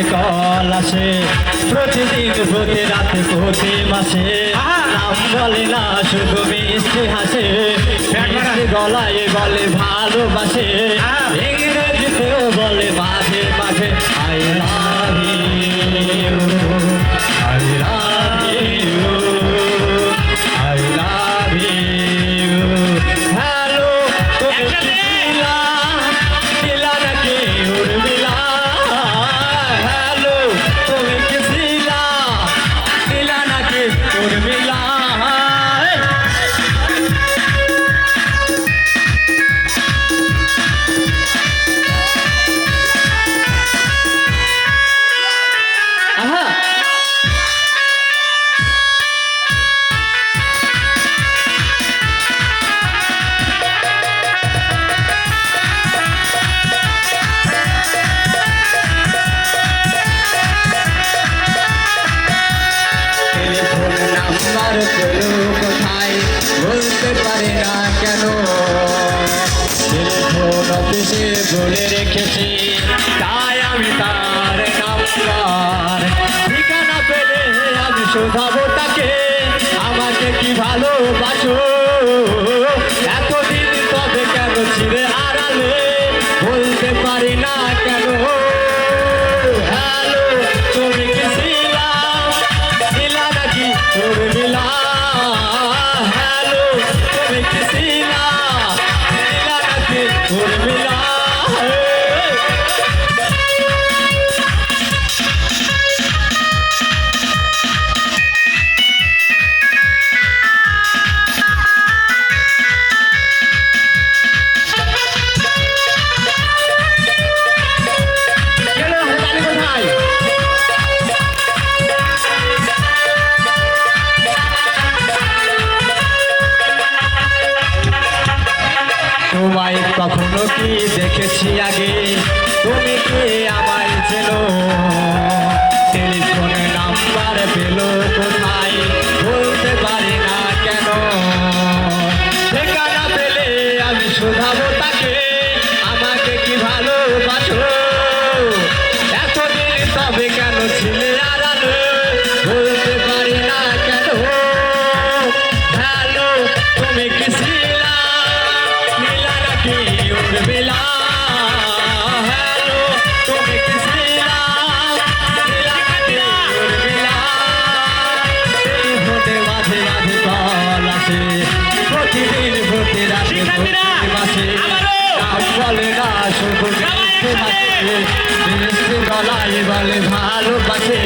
রাতে কল আসে, প্রতিদিন প্রতি রাতে প্রতি মাসে। নাম বলে না শুধু মিষ্টি হাসে, মিষ্টি গলায় বলে ভালোবাসে, ইংরেজিতেও বলে মাঝে মাঝে I love you, I love you, I love you. Hello তুমি দিলা দিলা নাকি উর্মিলা, হ্যালো তুমি কি দিলা দিলা নাকি উর্মিলা। কোথায় বলতে পারি না কেন, টেলিফোন অফিসে বলে রেখেছি, তাই আমি তার নাম্বার। ঠিকানা পেলে আমি শোধাবো তাকে, আমাকে কি ভালোবাসো, এতদিন তবে কেন ছিঁড়ে আড়ালে, বলতে পারি না কেন। হ্যালো তুমি কি ছিলা দিলা নাকি উর্মিলা, হ্যালো তুমি কি ছিলা দিলা নাকি উর্মিলা। তোমায় কখনো কি দেখেছি আগে, তুমি কি আমায় চেনো, টেলিফোনে নাম্বার পেলো কোথায় বলতে পারি না কেন। ঠিকানা পেলে আমি শোধাবো তাকে, আমাকে কি ভালোবাসো, এতদিন তবে কেন ছিলে আড়ালে, বলতে পারি না কেন। হ্যালো তুমি কি ছিলা দিলা নাকি উর্মিলা, হ্যালো তুমি কি ছিলা দিলা নাকি উর্মিলা। টেলিফোনে মাঝে মাঝে কল আসে, প্রতিদিন প্রতি রাতে প্রতি মাসে। নাম বলে না শুধু মিষ্টি হাসে, মিষ্টি গলায় বলে ভালোবাসে,